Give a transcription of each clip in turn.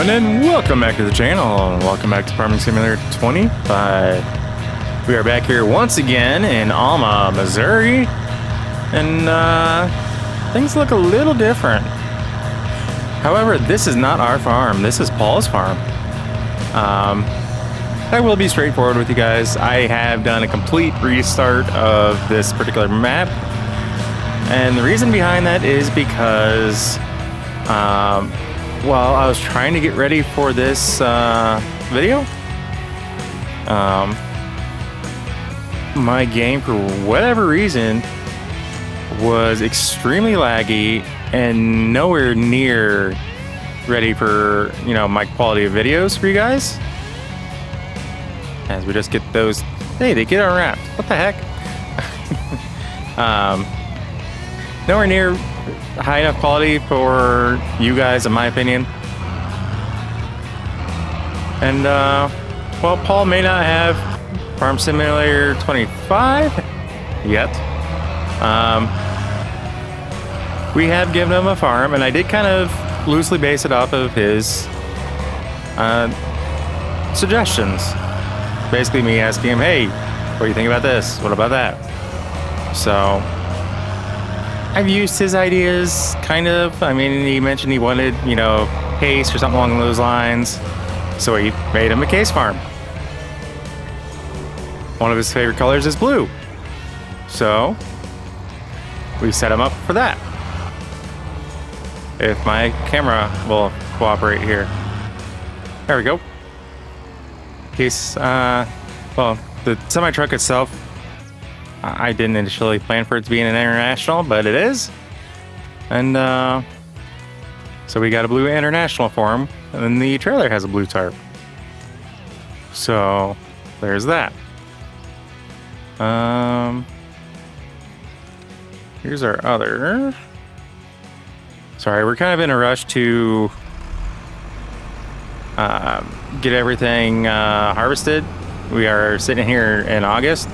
And welcome back to the channel, and welcome back to Farming Simulator 25. We are back here once again in Alma, Missouri, and things look a little different. However, this is not our farm, this is Paul's farm. I will be straightforward with you guys. I have done a complete restart of this particular map, and the reason behind that is because well, I was trying to get ready for this video. My game, for whatever reason, was extremely laggy and nowhere near ready for, you know, my quality of videos for you guys. As we just get those, hey, they get unwrapped. What the heck? Nowhere near high enough quality for you guys, in my opinion. And well, Paul may not have Farm Simulator 25 yet. We have given him a farm, and I did kind of loosely base it off of his suggestions. Basically me asking him, hey, what do you think about this? What about that? So I've used his ideas, kind of. I mean, he mentioned he wanted, you know, case or something along those lines. So he made him a case farm. One of his favorite colors is blue. So we set him up for that. If my camera will cooperate here. There we go. Case, well, the semi-truck itself, I didn't initially plan for it to be an international, but it is. And so we got a blue international for him, and then the trailer has a blue tarp. So there's that. Here's our other. Sorry, we're kind of in a rush to get everything harvested. We are sitting here in August.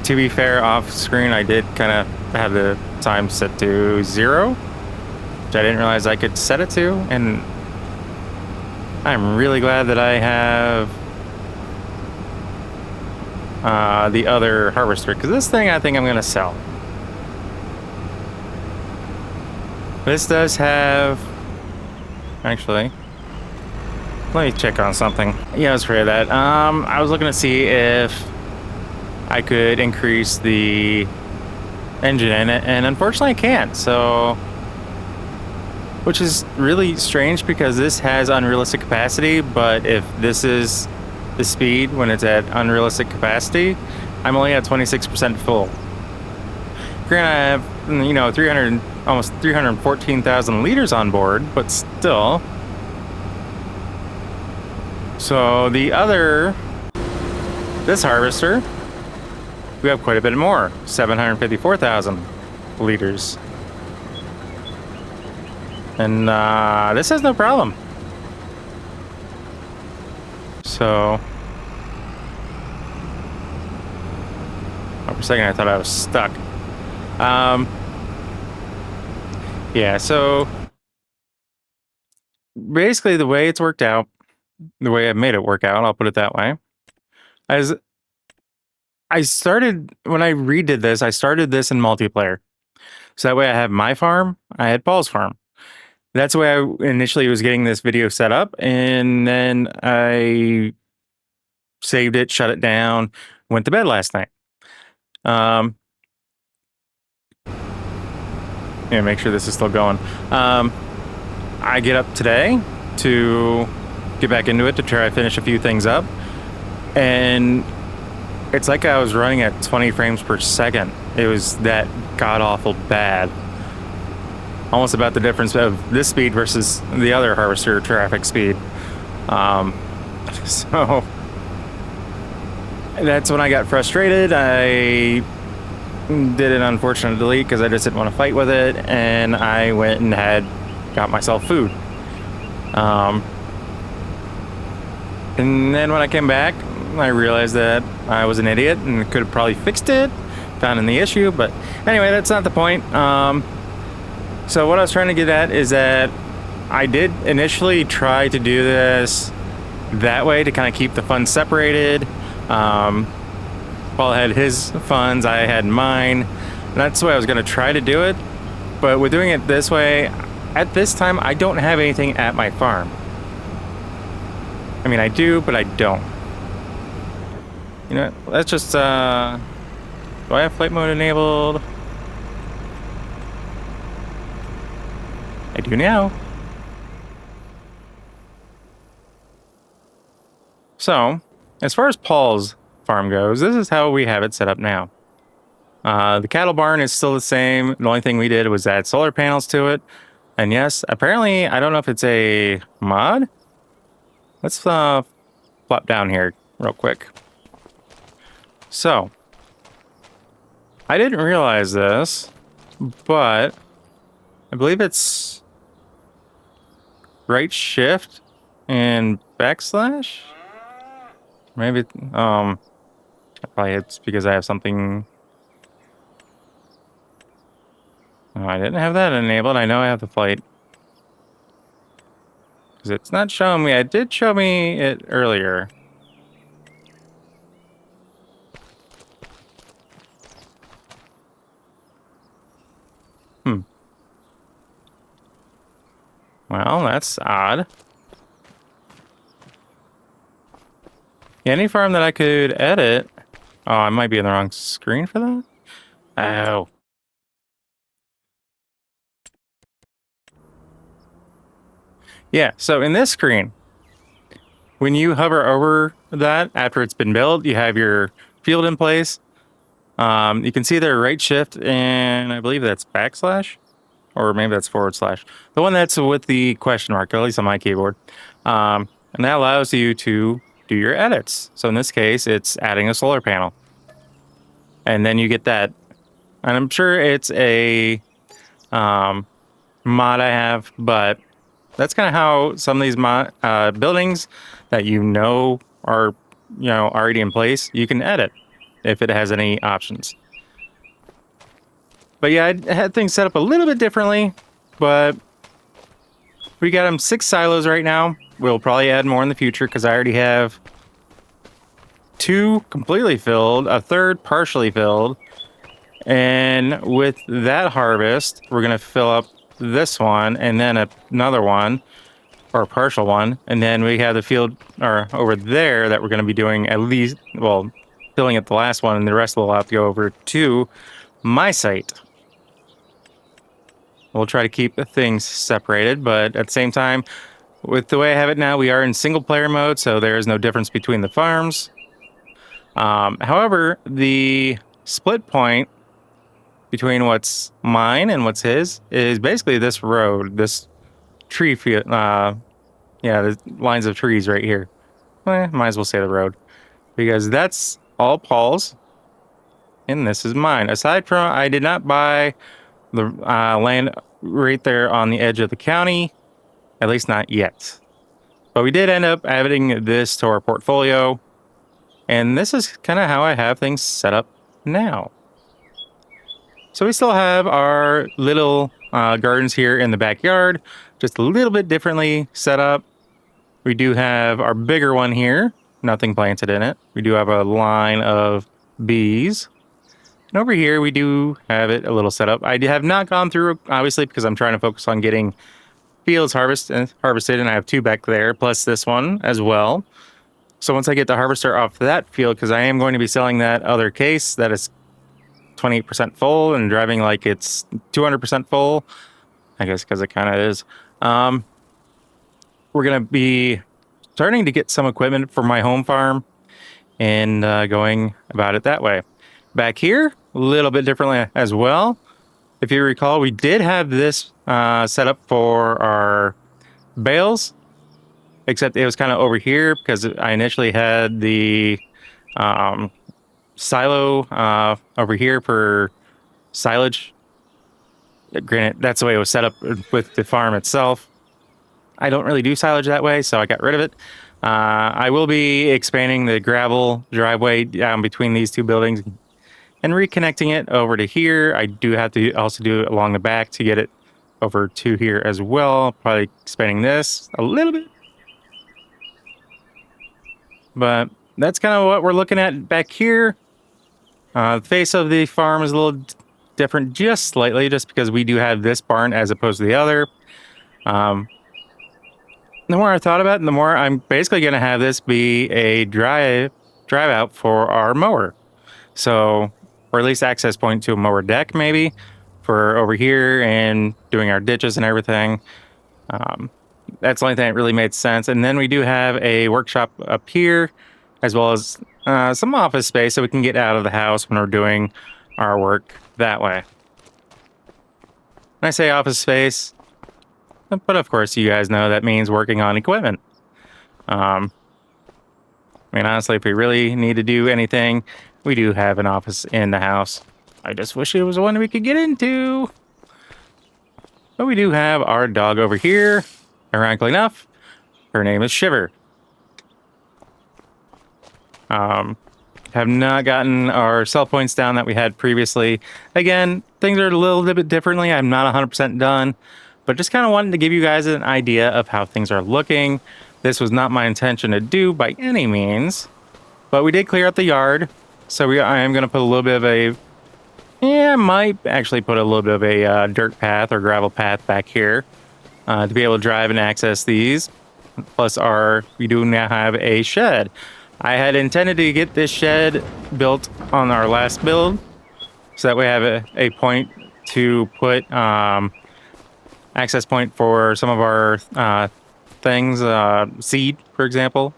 To be fair, off screen, I did kind of have the time set to 0, which I didn't realize I could set it to. And I'm really glad that I have the other harvester, because this thing I think I'm going to sell. This does have, actually, let me check on something. Yeah, I was afraid of that. I was looking to see if I could increase the engine in it, and unfortunately I can't. So, which is really strange because this has unrealistic capacity, but if this is the speed when it's at unrealistic capacity, I'm only at 26% full. Granted, I have, you know, almost 314,000 liters on board, but still. So the other, this harvester, we have quite a bit more, 754,000 liters. And this has no problem. So, for a second I thought I was stuck. Yeah, so basically the way it's worked out, the way I've made it work out, I'll put it that way, as I started, when I redid this, I started this in multiplayer. So that way I have my farm, I had Paul's farm. That's the way I initially was getting this video set up, and then I saved it, shut it down, went to bed last night. Yeah, make sure this is still going. I get up today to get back into it to try to finish a few things up, and it's like I was running at 20 frames per second. It was that god-awful bad. Almost about the difference of this speed versus the other harvester traffic speed. So that's when I got frustrated. I did an unfortunate delete because I just didn't want to fight with it, and I went and got myself food. And then when I came back, I realized that I was an idiot and could have probably fixed it, found in the issue, but anyway, that's not the point. So what I was trying to get at is that I did initially try to do this that way to kind of keep the funds separated. Paul had his funds, I had mine. And that's the way I was going to try to do it. But with doing it this way, at this time, I don't have anything at my farm. I mean, I do, but I don't. You know, let's just, do I have flight mode enabled? I do now. So, as far as Paul's farm goes, this is how we have it set up now. The cattle barn is still the same. The only thing we did was add solar panels to it. And yes, apparently, I don't know if it's a mod. Let's flop down here real quick. So, I didn't realize this, but I believe it's right shift and backslash. Maybe probably it's because I have something. Oh, I didn't have that enabled. I know I have the flight. Because it's not showing me. It did show me it earlier. Well, that's odd. Any farm that I could edit. Oh, I might be in the wrong screen for that. Oh. Yeah, so in this screen, when you hover over that after it's been built, you have your field in place. You can see there right shift and I believe that's backslash, or maybe that's forward slash. The one that's with the question mark, at least on my keyboard. And that allows you to do your edits. So in this case, it's adding a solar panel. And then you get that. And I'm sure it's a mod I have, but that's kind of how some of these buildings that are already in place, you can edit if it has any options. But yeah, I had things set up a little bit differently, but we got them 6 silos right now. We'll probably add more in the future because I already have 2 completely filled, a 3rd partially filled. And with that harvest, we're going to fill up this one and then another one, or a partial one. And then we have the field over there that we're going to be doing at least, well, filling up the last one, and the rest will have to go over to my site. We'll try to keep things separated, but at the same time, with the way I have it now, we are in single player mode, so there is no difference between the farms. However, the split point between what's mine and what's his is basically this road, this tree field. Yeah, the lines of trees right here. Might as well say the road, because that's all Paul's, and this is mine. Aside from, I did not buy the land right there on the edge of the county, at least not yet. But we did end up adding this to our portfolio, and this is kind of how I have things set up now. So we still have our little gardens here in the backyard, just a little bit differently set up. We do have our bigger one here, nothing planted in it. We do have a line of bees. And over here, we do have it a little set up. I have not gone through, obviously, because I'm trying to focus on getting fields harvested, and I have 2 back there, plus this one as well. So once I get the harvester off that field, because I am going to be selling that other case that is 28% full and driving like it's 200% full, I guess, because it kind of is. We're going to be starting to get some equipment for my home farm and going about it that way. Back here, a little bit differently as well. If you recall, we did have this set up for our bales, except it was kind of over here because I initially had the silo over here for silage. Granted, that's the way it was set up with the farm itself. I don't really do silage that way, so I got rid of it. I will be expanding the gravel driveway down between these 2 buildings and reconnecting it over to here. I do have to also do it along the back to get it over to here as well. Probably expanding this a little bit. But that's kind of what we're looking at back here. The face of the farm is a little different just slightly, just because we do have this barn as opposed to the other. The more I thought about it, the more I'm basically going to have this be a drive out for our mower. So, or at least access point to a mower deck, maybe, for over here and doing our ditches and everything. That's the only thing that really made sense. And then we do have a workshop up here, as well as some office space so we can get out of the house when we're doing our work that way. When I say office space, but of course you guys know that means working on equipment. I mean, honestly, if we really need to do anything, we do have an office in the house. I just wish it was one we could get into. But we do have our dog over here. Ironically enough, her name is Shiver. Have not gotten our sell points down that we had previously. Again, things are a little bit differently. I'm not 100% done, but just kind of wanted to give you guys an idea of how things are looking. This was not my intention to do by any means, but we did clear out the yard. So I am going to put a little bit of a, I might actually put a little bit of a dirt path or gravel path back here to be able to drive and access these. Plus we do now have a shed. I had intended to get this shed built on our last build, so that we have a point to put access point for some of our things, seed, for example.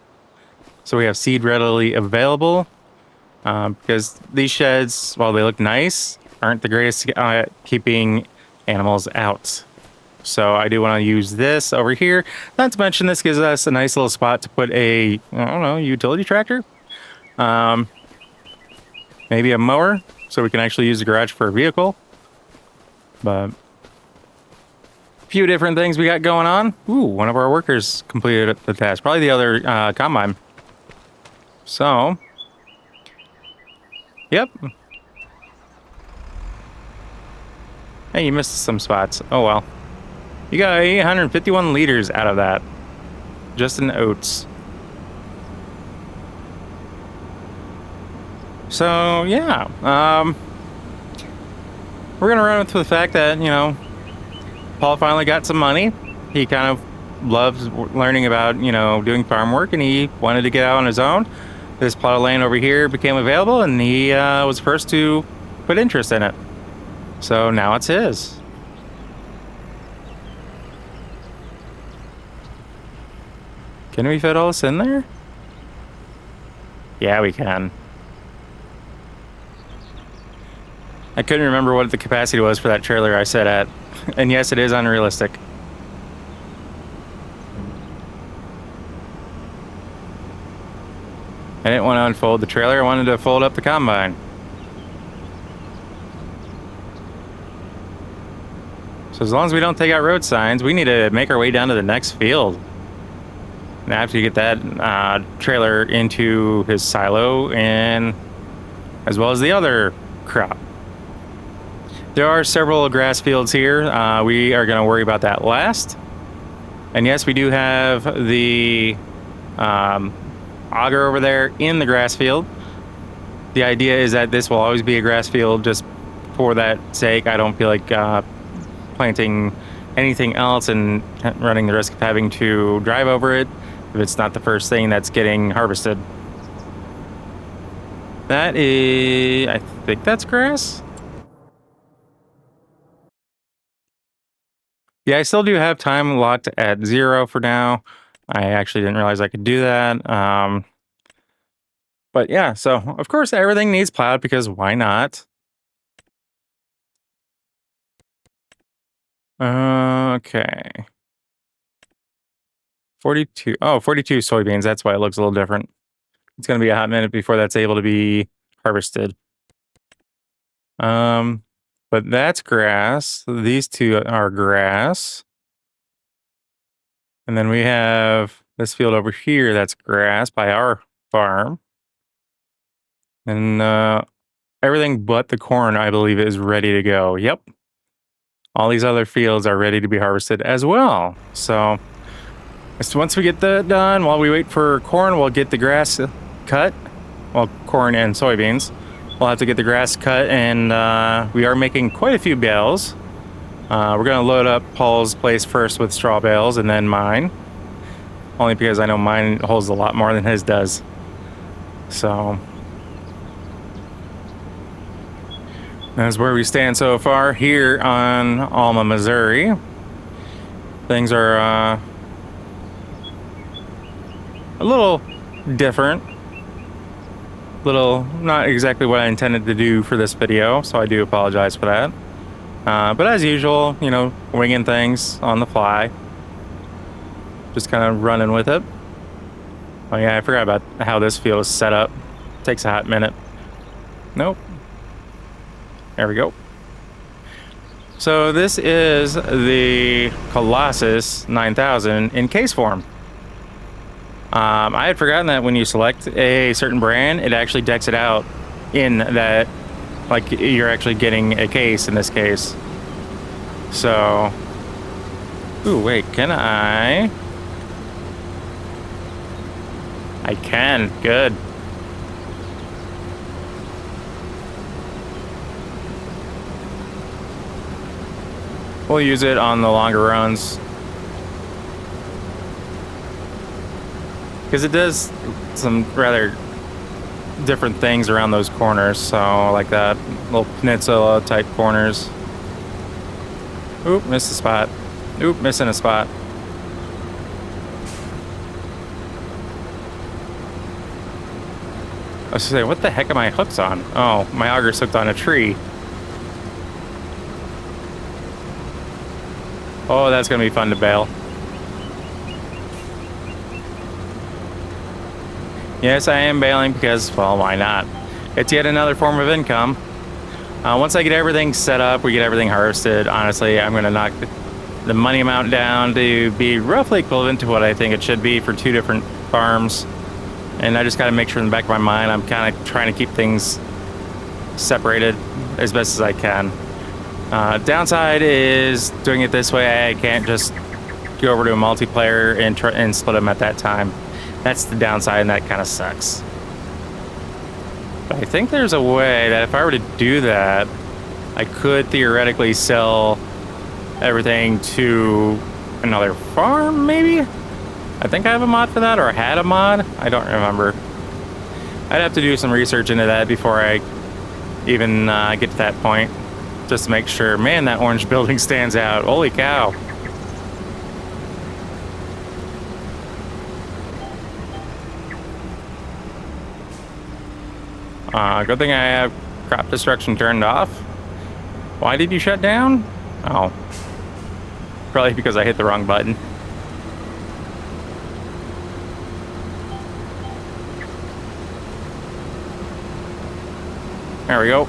So we have seed readily available, because these sheds, while they look nice, aren't the greatest at keeping animals out. So I do want to use this over here. Not to mention, this gives us a nice little spot to put a, I don't know, utility tractor. Maybe a mower, so we can actually use the garage for a vehicle. But a few different things we got going on. Ooh, one of our workers completed the task. Probably the other combine. So, yep. Hey, you missed some spots. Oh well. You got 851 liters out of that. Just in oats. So, yeah. We're going to run with the fact that, you know, Paul finally got some money. He kind of loves learning about, you know, doing farm work, and he wanted to get out on his own. This plot of land over here became available, and he was first to put interest in it. So now it's his. Can we fit all this in there? Yeah, we can. I couldn't remember what the capacity was for that trailer I set at. And yes, it is unrealistic. I didn't want to unfold the trailer. I wanted to fold up the combine. So as long as we don't take out road signs, we need to make our way down to the next field. And after you get that trailer into his silo, and as well as the other crop. There are several grass fields here. We are going to worry about that last. And yes, we do have the auger over there in the grass field. The idea is that this will always be a grass field, just for that sake. I don't feel like planting anything else and running the risk of having to drive over it if it's not the first thing that's getting harvested. That is, I think that's grass. Yeah, I still do have time locked at 0 for now. I actually didn't realize I could do that. But yeah, so of course everything needs plowed, because why not? Okay. 42. Oh, 42 soybeans. That's why it looks a little different. It's going to be a hot minute before that's able to be harvested. But that's grass. These two are grass. And then we have this field over here that's grass by our farm. And everything but the corn, I believe, is ready to go. Yep. all these other fields are ready to be harvested as well. So once we get that done, while we wait for corn, we'll get the grass cut. Well, corn and soybeans. We'll have to get the grass cut, and we are making quite a few bales. We're going to load up Paul's place first with straw bales and then mine. Only because I know mine holds a lot more than his does. So that's where we stand so far here on Alma, Missouri. Things are a little different. Not exactly what I intended to do for this video, so I do apologize for that. But as usual, you know, winging things on the fly. Just kind of running with it. Oh yeah, I forgot about how this field is set up. Takes a hot minute. Nope. There we go. So this is the Colossus 9000 in case form. I had forgotten that when you select a certain brand, it actually decks it out in that, like, you're actually getting a case in this case. So, ooh, wait, can I can, good. We'll use it on the longer runs. Because it does some rather different things around those corners, so like that little peninsula type corners. Oop, missed a spot. Oop, missing a spot. I was gonna say, what the heck are my hooks on? Oh, my auger's hooked on a tree. Oh, that's gonna be fun to bail. Yes, I am bailing because, well, why not? It's yet another form of income. Once I get everything set up, we get everything harvested, honestly, I'm going to knock the money amount down to be roughly equivalent to what I think it should be for two different farms. And I just got to make sure in the back of my mind, I'm kind of trying to keep things separated as best as I can. Downside is doing it this way, I can't just go over to a multiplayer and split them at that time. That's the downside, and that kind of sucks. But I think there's a way that if I were to do that, I could theoretically sell everything to another farm, maybe? I think I have a mod for that, or I had a mod. I don't remember. I'd have to do some research into that before I even get to that point, just to make sure. Man, that orange building stands out. Holy cow. Good thing I have crop destruction turned off. Why did you shut down? Oh. Probably because I hit the wrong button. There we go.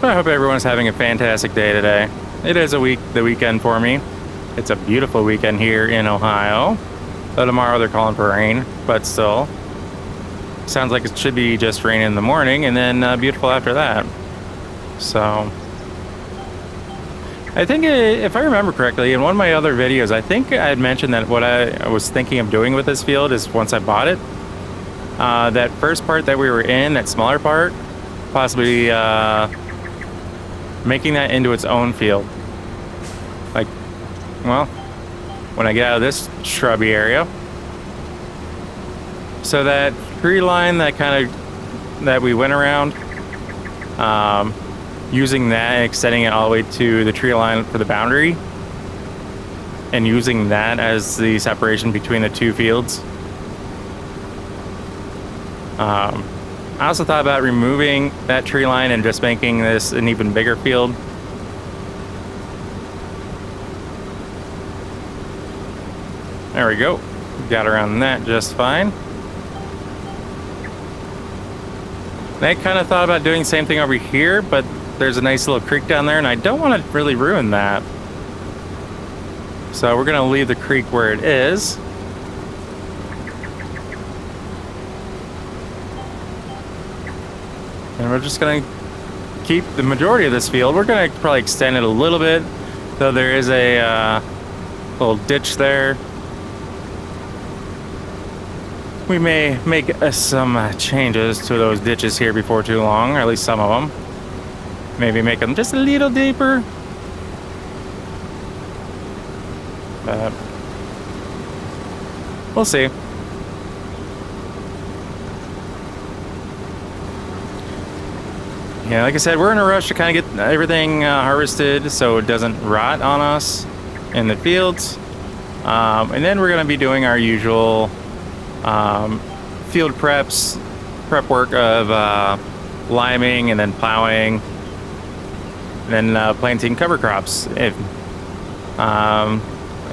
I hope everyone's having a fantastic day today. It is the weekend for me. It's a beautiful weekend here in Ohio. So tomorrow they're calling for rain, but still. Sounds like it should be just rain in the morning and then beautiful after that. So I think if I remember correctly, in one of my other videos, I think I had mentioned that what I was thinking of doing with this field is once I bought it, that first part that we were in, that smaller part, possibly making that into its own field. Like, well, when I get out of this shrubby area. So that tree line that we went around, using that and extending it all the way to the tree line for the boundary, and using that as the separation between the two fields. I also thought about removing that tree line and just making this an even bigger field. There we go. Got around that just fine. And I kind of thought about doing the same thing over here, but there's a nice little creek down there, and I don't want to really ruin that. So we're going to leave the creek where it is. And And we're just gonna keep the majority of this field. We're gonna probably extend it a little bit, though there is a little ditch there. We may make some changes to those ditches here before too long, or at least some of them. Maybe make them just a little deeper. But we'll see. Yeah, like I said, we're in a rush to kind of get everything harvested so it doesn't rot on us in the fields. And then we're going to be doing our usual field prep work of liming and then plowing and then planting cover crops if,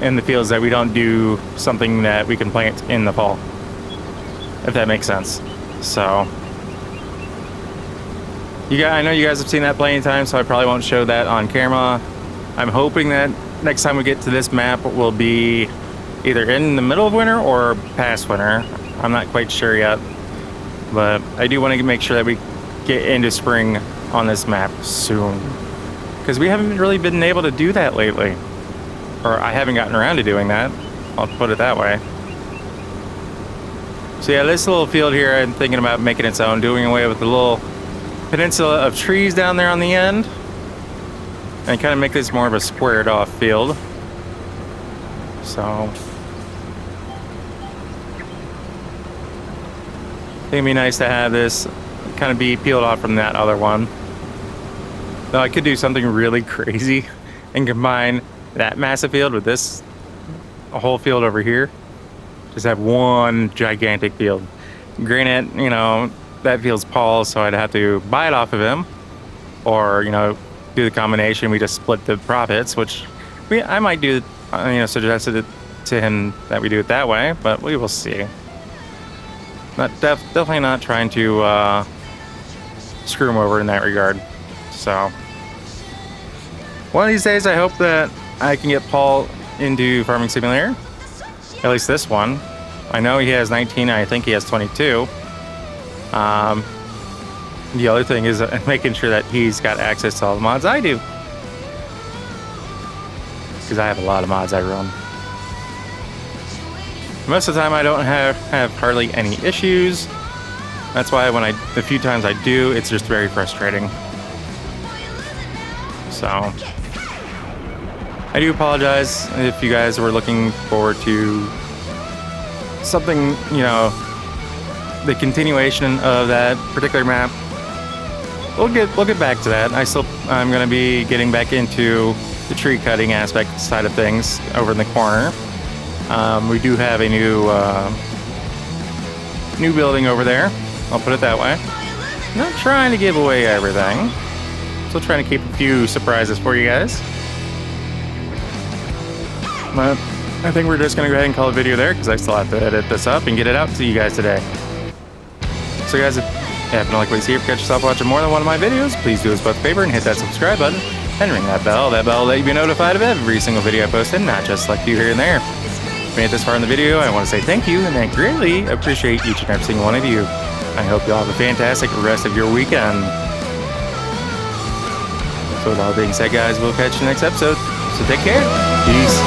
in the fields that we don't do something that we can plant in the fall, if that makes sense. So I know you guys have seen that plenty of times, so I probably won't show that on camera. I'm hoping that next time we get to this map will be either in the middle of winter or past winter. I'm not quite sure yet, but I do want to make sure that we get into spring on this map soon, because we haven't really been able to do that lately, or I haven't gotten around to doing that. I'll put it that way. So yeah, this little field here, I'm thinking about making its own, doing away with the little peninsula of trees down there on the end, and kind of make this more of a squared off field. So it'd be nice to have this kind of be peeled off from that other one. Though I could do something really crazy and combine that massive field with this whole field over here. Just have one gigantic field. Granted, you know, that field's Paul's, so I'd have to buy it off of him, or, you know, do the combination. We just split the profits, which I might do, you know, suggested it to him that we do it that way, but we will see. Definitely not trying to screw him over in that regard. So one of these days, I hope that I can get Paul into Farming Simulator. At least this one. I know he has 19. I think he has 22. The other thing is making sure that he's got access to all the mods I do, because I have a lot of mods I run. Most of the time I don't have hardly any issues. That's why the few times I do, it's just very frustrating. So I do apologize if you guys were looking forward to something, you know, the continuation of that particular map. We'll get back to that. I'm going to be getting back into the tree cutting aspect side of things over in the corner. We do have a new building over there. I'll put it that way. Not trying to give away everything. Still trying to keep a few surprises for you guys. But I think we're just going to go ahead and call a video there, because I still have to edit this up and get it out to you guys today. So guys, if you happen to like what you see, or catch yourself watching more than one of my videos, please do us both a favor and hit that subscribe button and ring that bell. That bell will let you be notified of every single video I post, and not just like you here and there. If you made it this far in the video, I want to say thank you, and I greatly appreciate each and every single one of you. I hope you all have a fantastic rest of your weekend. So with all that being said, guys, we'll catch you next episode. So take care. Peace.